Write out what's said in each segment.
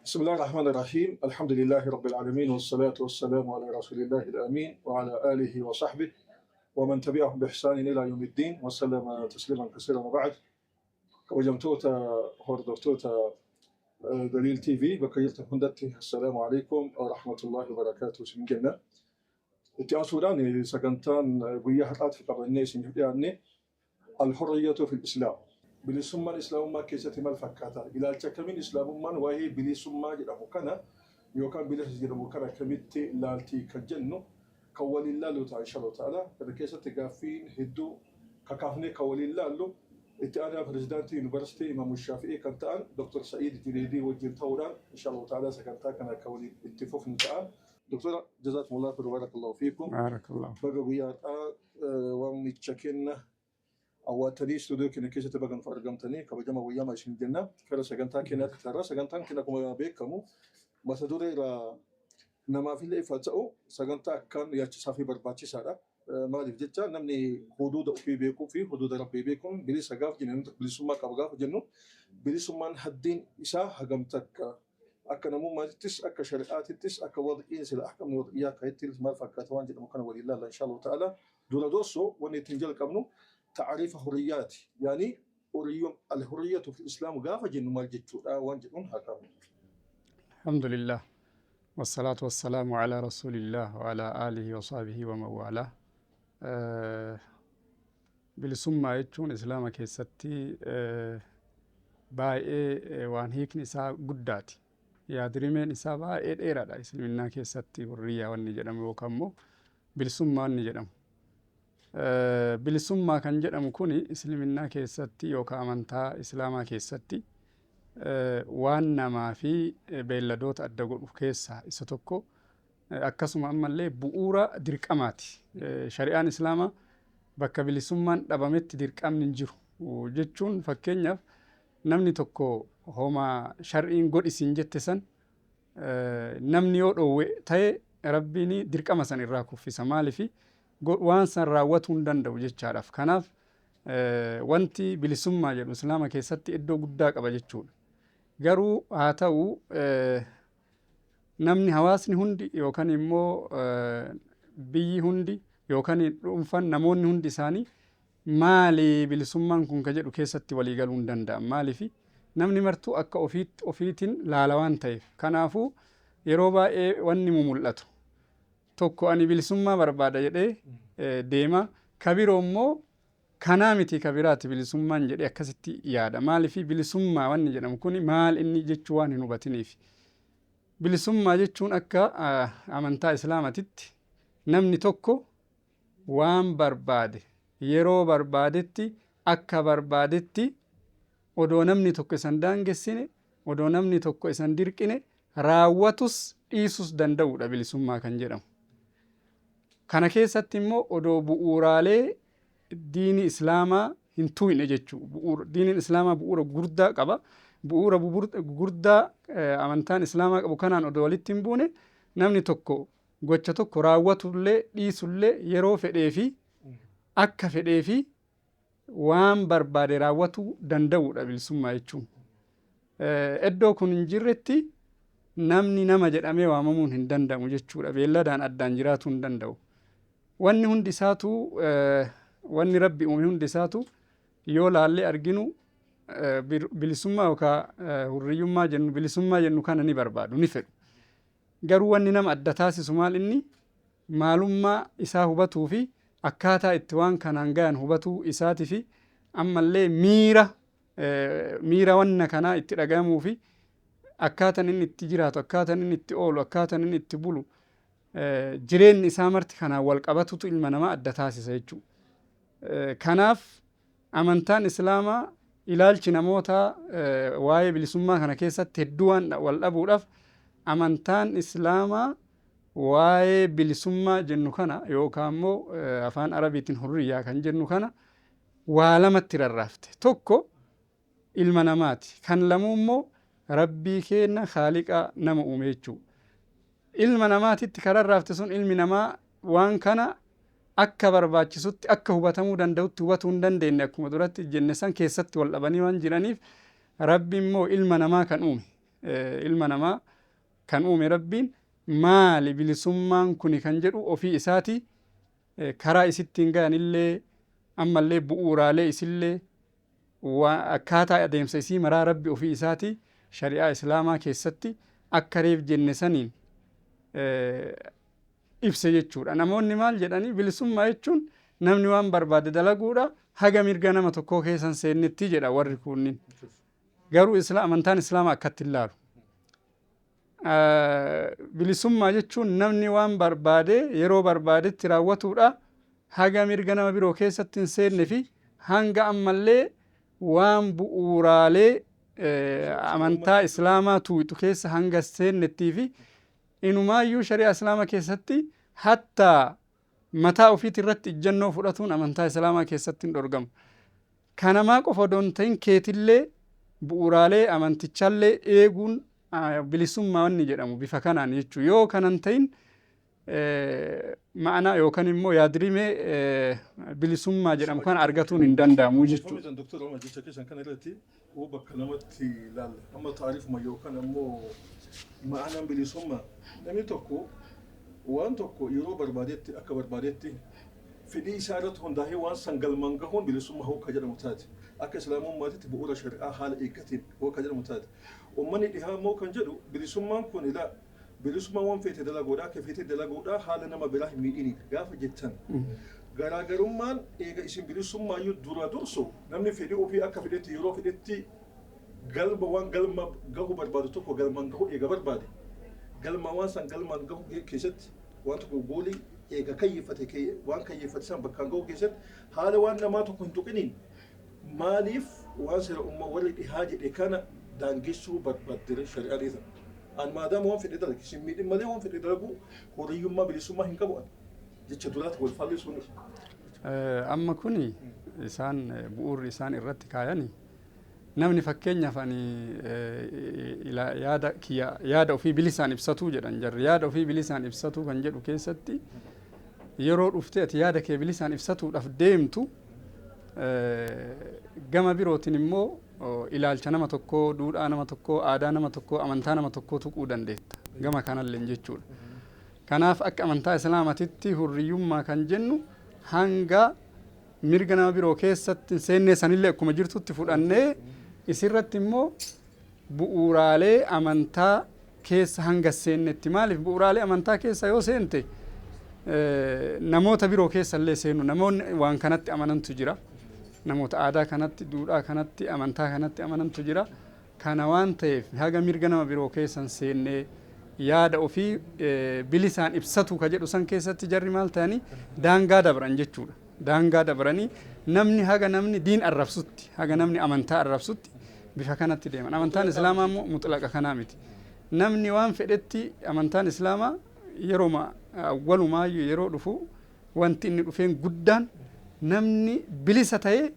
بسم الله الرحمن الرحيم الحمد لله رب العالمين والصلاة والسلام على رسول الله الأمين وعلى آله وصحبه ومن تبعهم بإحسان إلى يوم الدين وسلم تسليما كثيرا وبعد وجمتوتا هردفتوتا دليل تي في بكيرت هندتي السلام عليكم ورحمة الله وبركاته سمين جنة اتعصراني سكنتان بيهات في قبل يعني الحرية في الإسلام bilisummaan islaamummaa keessatti maal fakkaata? Ilaalcha akkamiin islaamummaan waa'ee bilisummaa jedhamu kana yookaan bilisa jedhamu kana akkamitti ilaalti kan jennu kan waliin laallu ta'a inshallah ta'ala. Kana keessatti gaaffiin hedduu kakaafnee kan waliin laallu itti aanaa pirezidaantii yuunivarsiitii Imaamu Shaafi'ii kan ta'an Dr. Sa'iid Junaydii wajjin ta'uudhaan inshallah ta'ala sagantaa kana kan waliin itti fufnu ta'a. Doktora jazakumullahu khairan wa barakallahu fiikum. Barakallahu. Baga guyyaadhaa waamicha kenna. awwaatanii istuudiyoo keenya keessatti bagan argamtanii kabajama guyyaa maashin jenna kara sagantaa keenyaatti tarra sagantaan keenya akkuma beekamu mata duree irraa namaaf illee ifa ta'u sagantaa akkaan yaachisaa fi barbaachisaadha. Maaliif jecha namni huduuda ofii beekuu fi huduuda rabbii beekuun bilisa gaaf jennu bilisummaa qaba gaafa jennu bilisummaan haddiin isaa hagam takka akka namummaatittis akka shari'aatittis akka wad'iin sila ahkamni wad'iyyaa kaayittis maal fakkaata waan jedhamu kana waliin laalla inshaallahu ta'ala dura doossoo wanni ittiin jalqabnu تعريف حريات يعني الحرية في الإسلام قافة جن مالجتشو وانجتون هكذا. الحمد لله والصلاة والسلام على رسول الله وعلى آله وصحبه ومن والاه. بالسمة يجون إسلام كيستي باي وان هيك نساء قداتي يا دريمين نساء باي إيرا إسلامنا كيستي والريا والنجرم وكمو بالسمة النجرم. bilisummaa kan jedhamu kun islaaminaa keessatti yookaan amantaa islaamaa keessatti waan namaa fi beelladoota adda godhu keessaa isa tokko akkasuma ammallee bu'uura dirqamaati. Shari'aan islaamaa bakka bilisummaan dhabametti dirqamni hin jiru jechuun fakkeenyaaf namni tokko homa shar'iin godhisiin jette san namni yoo dhoowwe ta'e rabbiin dirqama san irraa kuffisa maaliifi waan san raawwatuu hin danda'u jechaadhaaf. Kanaaf wanti bilisummaa jedhu islaama keessatti iddoo guddaa qaba jechuudha. Garuu haa ta'u namni hawaasni hundi yookaan immoo biyyi hundi yookaan dhuunfaan namoonni hundi isaanii maali bilisummaan kun ka jedhu keessatti walii galuu hin danda'an maaliifi namni martuu akka ofiitiin laala waan ta'eef. Kanaafuu yeroo baay'ee wanni mul'atu tokko ani bilisummaa barbaada jedhee deema kabiroo immoo kanaa miti kabiraati bilisummaan jedhee akkasitti yaada maaliifi bilisummaa wanni jedhamu kun maal inni jechuu waan hin hubatiniif. Bilisummaa jechuun akka amantaa islaamatitti namni tokko waan barbaade yeroo barbaadetti akka barbaadetti odoo namni tokko isan daangessine odoo namni tokko isan dirqine raawwatus dhiisus danda'uudha bilisummaa kan jedhamu. Kana keessatti immoo odoo bu'uuraalee diini islaamaa hin tuqne jechuudha. Diiniin islaamaa bu'uura gurguddaa qaba. Bu'uura gurguddaa amantaan islaamaa qabu kanaan odoo walitti hin buune namni tokko gocha tokko raawwatullee dhiisullee yeroo fedhee fi akka fedhee fi waan barbaade raawwatuu danda'uudha bilisummaa jechuun. Iddoo kun hin jirretti namni nama jedhamee waamamuun hin danda'amu jechuudha. Beelladaan addaan jiraatuu hin danda'u. Wanni hundi isaatu wanni rabbi uume hundi isaatu yoo laallee arginu bilisummaa yookaan hurriyyummaa jennu bilisummaa jennu kana ni barbaadu ni fedhu. Garuu wanni nama adda taasisu maal inni maalummaa isaa hubatuu fi akkaataa itti waan kanaan gahan hubatuu isaatii fi ammallee miira wanna kanaa itti dhagahamuu fi akkaataan inni itti jiraatu akkaataan inni itti oolu akkaataan inni itti bulu jireenyi isaa marti kanaan wal qabatutu ilma namaa adda taasisa jechuudha. Kanaaf amantaan islaamaa ilaalchi namoota waa'ee bilisummaa kana keessatti hedduu waan wal dhabuudhaaf amantaan islaamaa waa'ee bilisummaa jennu kana yookaan immoo afaan arabiitiin hurriyyaa kan jennu kana waa lamatti rarraafte. Tokko ilma namaati kan lamuu immoo rabbii keenya khaaliqa nama uume jechuudha. ilma namaatitti karaa raaftisuun ilmi namaa waan kana akka barbaachisutti akka hubatamuu danda'utti hubatuu hin dandeenye akkuma duratti jenne san keessatti wal dhabanii waan jiraniif rabbi immoo ilma namaa kan uume rabbiin maali bilisummaan kuni kan jedhu ofii isaati karaa isittiin gahanillee ammallee bu'uuraalee isillee akkaataa adeemsa isii maraa rabbi ofii isaati shari'aa islaamaa keessatti akka reef jenne saniin ibse jechuudha. Namoonni maal jedhanii bilisummaa jechuun namni waan barbaade dalaguudha haga mirga nama tokkoo keessan seennetti jedha warri kunniin. Garuu amantaan islaamaa akkatti ilaalu. Bilisummaa jechuun namni waan barbaade yeroo barbaadetti raawwatuudha haga mirga nama biroo keessatti hin seenne fi hanga ammallee waan bu'uuraalee amantaa islaamaa tuuxu keessa hanga seennettii fi inumaayyuu shari'aa islaamaa keessatti hattaa mataa ofiit irratti ijjannoo fudhatuun amantaa islaamaa keessatti hin dhorgamu. Kanamaa qofa odoo hin ta'in keetillee bu'uuraalee amantichallee eeguun bilisummaa wanni jedhamu bifa kanaan jechuu yoo kanan ta'in ma'anaa yookaan immoo yaadrimee bilisummaa jedhamu kana argatuun hin danda'amu jechuudha. Doktor Omar jecha keessan kana irratti bakka namatti ilaalla amma taarifuma yookaan ammoo ma'anaan bilisummaa namni tokko waan tokko yeroo barbaadetti akka barbaadetti fedhii isaa irratti hundaa'ee waan san galmaan gahuun bilisummaa hooka jedhamu taate akka islaamummaatitti bu'uura shari'aa haala eeggatiin hooka jedhamu taate ummanni dhihaa immoo kan jedhu bilisummaan kun ilaa bilisummaa waan feete dalagoodha akka feete dalagoodha haala nama biraa hin miidhiniif gaafa jettan garaagarummaan eega isin bilisummaayyuu dura dursu namni fedhii ofii akka fedhetti yeroo fedhetti galma waan galma gahu barbaadu tokko galmaan gahu eega barbaade galma waan san galmaan gahu keessatti waan tokko goolii eega kayyeeffate waan kayyeeffate san bakkaan gahu keessatti haala waan namaa tokko hin tuqiniin maaliif waan seera ummaa warri dhihaa jedhe kana daangessuu barbaadde shari'aa dheesan an maadaama waan fedhe dalagu isin miidhin malee waan fedhe dalagu horiyyummaa bilisummaa hin qabu jecha duraatti wal faallisuun amma kuni isaan bu'uurri isaan irratti kaayani namni fakkeenyaaf ani yaada ofii bilisaan ibsatuu jedhan jarri yaada ofii bilisaan ibsatuu kan jedhu keessatti yeroo dhuftee ati yaada kee bilisaan ibsatuudhaaf deemtu gama birootiin immoo ilaalcha nama tokkoo, duudhaa nama tokkoo, aadaa nama tokkoo, amantaa nama tokkoo tuquu dandeetta gama kanallee jechuudha. Kanaaf akka amantaa islaamaatitti hurriyyummaa kan jennu hanga mirga nama biroo keessatti seennee sanillee akkuma jirtutti fudhannee isirratti immoo bu'uuraalee amantaa keessa hanga seennetti maaliif bu'uuraalee amantaa keessa yoo seente namoota biroo keessallee seenu namoonni waan kanatti amanantu jira. Namoota aadaa kanatti, duudhaa kanatti, amantaa kanatti amanantu jira. Kana waan ta'eef haga mirga nama biroo keessan seennee yaada ofii bilisaan ibsatu ka jedhu san keessatti jarri maal ta'anii daangaa dabran jechuudha. Daangaa dabranii namni haga namni diin arrabsutti, haga namni amantaa arrabsutti bifa kanatti deeman. Amantaan islaamaa immoo mutlaqa kanaa miti. Namni waan fedhetti amantaan islaamaa awwalumaayyuu yeroo dhufu wanti inni dhufeen guddaan namni bilisa ta'ee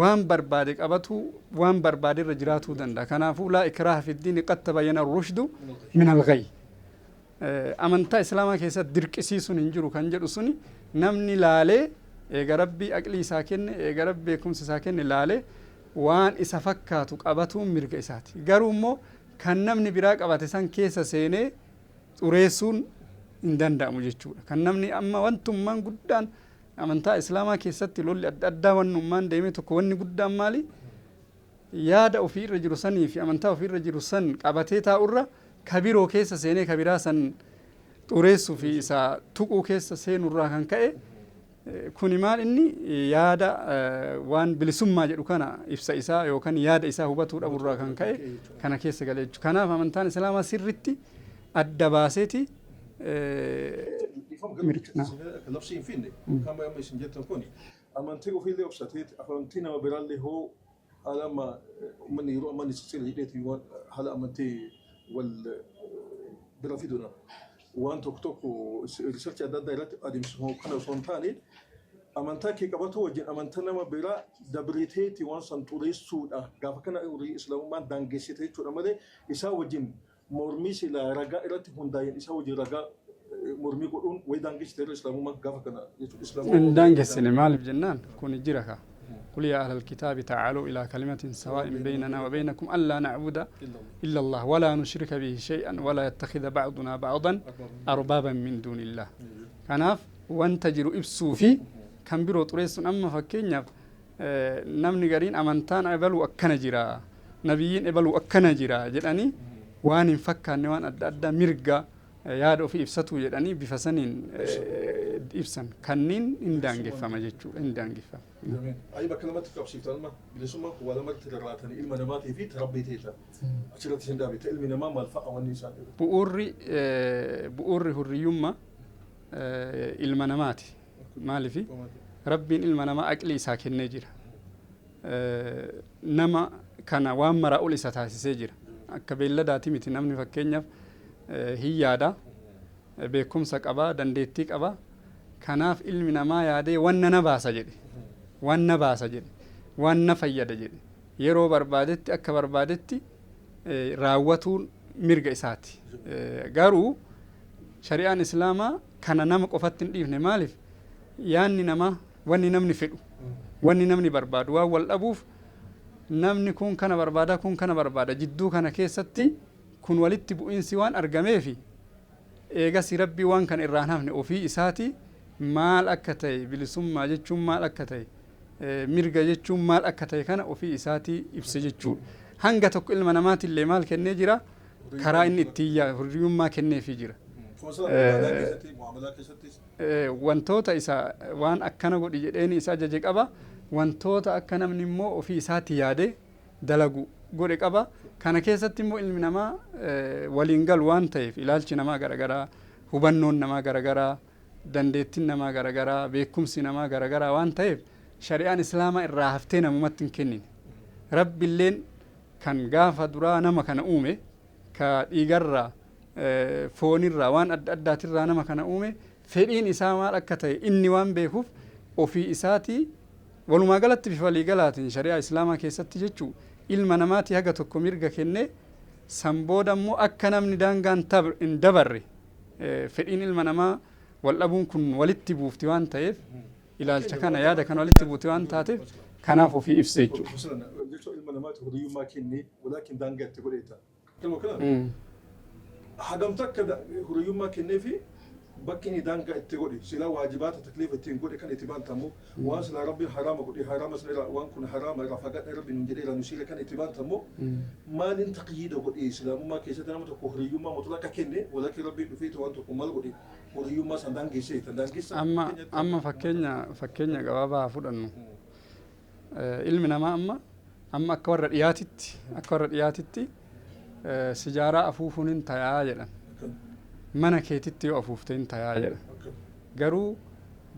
waan barbaade qabatu waan barbaade irra jiraatuu danda'a. Kanaafuu laa ikraaha fi diini qad tabayyana rushdu min al-ghayy. Amantaa islaamaa keessatti dirqisiisuun hin jiru kan jedhu suni namni laalee eega rabbii aqlii isaa kenne eega rabbii beekumsa isaa kenne laalee waan isa fakkaatu qabatuun mirga isaati. Garuu immoo kan namni biraa qabate san keessa seenee xureessuun hin danda'amu jechuudha. Kan namni amma wantummaan guddaan amantaa islaamaa keessatti lolli adda addaa wannummaan deemee tokko wanni guddaan maali? Yaada ofii irra jiru sanii fi amantaa ofii irra jiru san qabatee taa'urra kabiroo keessa seenee kabiraa san xureessuu fi isa tuquu keessa seenurraa kan ka'e kuni maal inni yaada waan bilisummaa jedhu kana ibsa isaa yookaan yaada isaa hubatuu dhaburraa kan ka'e kana keessa galee jechuudha. Kanaaf amantaan islaamaa sirritti adda baaseeti labsii hin finne kan baay'ee isin jettan kuni amantii ofiillee obsateeti amantii nama biraallee hoo haala amma uummanni yeroo ammaa nisisira jedheeti haala amantii wal bira fiduna waan tokko riisarchii adda addaa irratti adeemsifamu kana osoo hin taane amantaa kee qabatu wajjin amantaa nama biraa dabreeteeti waan san xureessuudha gaafa kana islaamummaan daangessite jechuudha malee isaa wajjin mormii silaa ragaa irratti hundaa'een isa hojii ragaa mormii godhuun way daangessite irra islaamummaa gaafa kana jechuudha. Hin daangessine maaliif jennaan kun jira kaa. قل يا أهل الكتاب تعالوا إلى كلمة سواء بيننا وبينكم ألا نعبد إلا الله ولا نشرك به شيئا ولا يتخذ بعضنا بعضا أربابا من دون الله. كناف وانتجر إبسو في كم برو طريس أما فكينيا نمني قرين أمانتان أبلو أكنا جرا نبيين أبلو أكنا جرا جداني وان فكا نوان أدى مرقا yaada ofii ibsatu jedhanii bifa saniin ibsan kanniin hin daangeffama jechuudha hin daangeffama. Ayyi bakka lamatti qabsiiftan amma bilisummaan kun waa lamatti rarraatanii ilma namaatii fi tarabbii ta'edha. Achirratti hin daabite ilmi namaa maal fa'a wanni isaan bu'uurri hurriyyummaa ilma namaati. Maaliifi rabbiin ilma namaa aqlii isaa kennee jira. Nama kana waan maraa ol isa taasisee jira. Akka beelladaati miti namni fakkeenyaaf hiyyaadha beekumsa qabaa dandeettii qabaa kanaaf ilmi namaa yaadee wanna na baasa jedhe wanna fayyada jedhe yeroo barbaadetti akka barbaadetti raawwatuun mirga isaati garuu shari'aan islaamaa kana nama qofatti hin dhiifne maaliif yaanni namaa wanni namni fedhu wanni namni barbaadu waan wal dhabuuf namni kun kana barbaada jidduu kana keessatti kun walitti bu'iinsi waan argameefi eegasi rabbii waan kan irraan hafne ofii isaati maal akka ta'e bilisummaa jechuun maal akka ta'e mirga jechuun maal akka ta'e kana ofii isaati ibse jechuudha. Hanga tokko ilma namaatillee maal kennee jira karaa inni ittiin hurriyyummaa kenneefii jira. Wantoota isa waan akkana godhi jedheeni isa ajaje qaba wantoota akka namni immoo ofii isaati yaade dalagu godhe qaba. Kana keessatti immoo ilmi namaa waliin galu waan ta'eef ilaalchi namaa garagaraa hubannoon namaa garagaraa dandeettiin namaa garagaraa beekumsi namaa garagaraa waan ta'eef shari'aan islaamaa irraa haftee namumatti hin kennine rabbiilleen kan gaafa duraa nama kana uume ka dhiigarraa foonirraa waan adda addaatirraa nama kana uume fedhiin isaa maal akka ta'e inni waan beekuuf ofii isaatii walumaa galatti bifa waliigalaatiin shari'aa islaamaa keessatti jechuu ilma namaati haga tokko mirga kennee san booda immoo akka namni daangaan hin dabarre fedhiin ilma namaa wal dhabuun kun walitti buufti waan ta'eef ilaalcha kana yaada kana walitti buufti waan taateef kanaaf ofii ibse jechuudha. Ilma namaati hurriyyummaa kennee walaakin daangaa itti godheeta. Hagamta akka hurriyyummaa kennee fi bakki inni daangaa itti godhe silaa waajibaata takliifa ittiin godhe kan itti baantamu waan silaa rabbiin haraama godhe haraama sana waan kun haraama irraa fagaadha rabbiin jedheera nusiila kan itti baantamu maaliin taqyiida godhe islaamummaa keessatti nama tokko hurriyyummaa mutlaqa kenne walaakin rabbiin dhufee waan tokko maal godhe hurriyyummaa san daangeessee amma fakkeenya gabaabaa fudhannu ilmi namaa amma akka warra dhiyaatitti sijaaraa afuufuun hin tayaa jedhan mana keetitti yoo afuufte hin tayaa jedhan garuu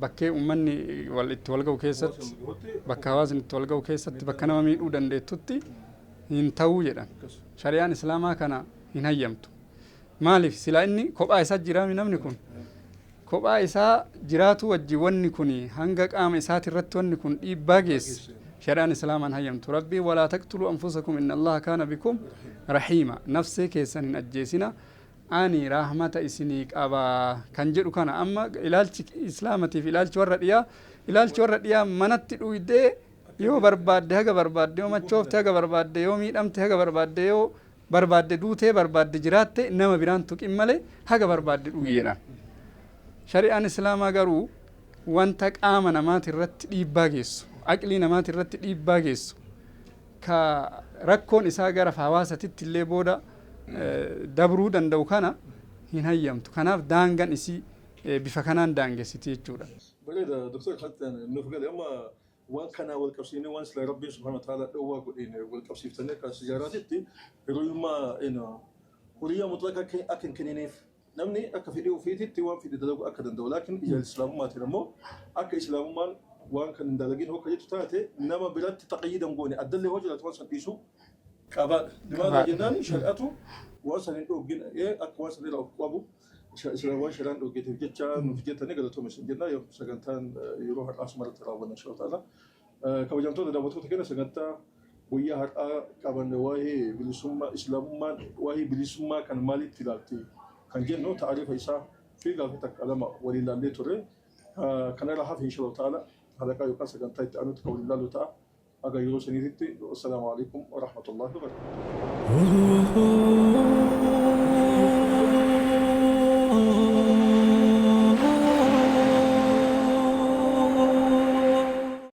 bakkee uummanni itti wal ga'u keessatti bakka hawaasni itti wal ga'u keessatti bakka nama miidhuu dandeettutti hin ta'uu jedhan shari'aan islaamaa kana hin hayyamtu maaliif silaa inni kophaa isaa jiraami namni kun kophaa isaa jiraatu wajji wanni kun hanga qaama isaati irratti wanni kun dhiibbaa geessi shari'aan islaamaan hayyamtu rabbii walaa taqtuluu anfusakum inna allaha kaana bikum rahiima nafsee keessan hin ajjeesina ani rahmata isinii qaba kan jedhu kana amma ilaalchi islaamatiif ilaalchi warra dhiyaa manatti dhuydee yoo barbaadde haga barbaadde yoo machoofte haga barbaadde yoo miidhamte haga barbaadde yoo barbaadde duutee barbaadde jiraatte nama biraan tuqin malee haga barbaadde dhuyyeedhaan shari'aan islaamaa garuu wanta qaama namaati irratti dhiibbaa geessu aqlii namaati irratti dhiibbaa geessu ka rakkoon isaa gara hawaasatitti illee booda dabruu danda'u kana hin hayyamtu kanaaf daangaan isii bifa kanaan daangessiti jechuudha. Bareeda doktor Khalid nuuf gale amma waan kana wal qabsiinee waan sila rabbiin subhaanahu wa ta'aala dhowwaa godheen wal qabsiiftanii akka sijaaraatitti hiriyyummaa huriyyaa mutlaqa akka hin kennineef namni akka fedhii ofiititti waan fedhe dalaguu akka danda'u laakiin ija islaamummaatiin ammoo akka islaamummaan waan kan hin dalagin hokka jettu taate nama biratti taqayyidan goone addallee hoo jiraatu waan san dhiisuu qabaadha. Limaadha jennaan shari'atu waan san hin dhoggin akka waan san irraa of qabu waan shari'aan dhoggeteef jecha nuuf jettanii galatoomne sin jenna sagantaan yeroo har'aas maratti raawwanna inshaa Allah. Kabajamtoota daawwattoota keenya sagantaa guyyaa har'aa qabanne waa'ee bilisummaa islaamummaan waa'ee bilisummaa kan maalitti ilaalti kan jennu taarifa isaa fi gaafii takka lama waliin ilaallee turre kanarra hafe insha Allah ta'ala halaqaa yookaan sagantaa itti aanutti kan waliin ilaallu ta'a. Aga yeroo saniitti assalaamu alaikum wa rahmatullahi wa barakatuh.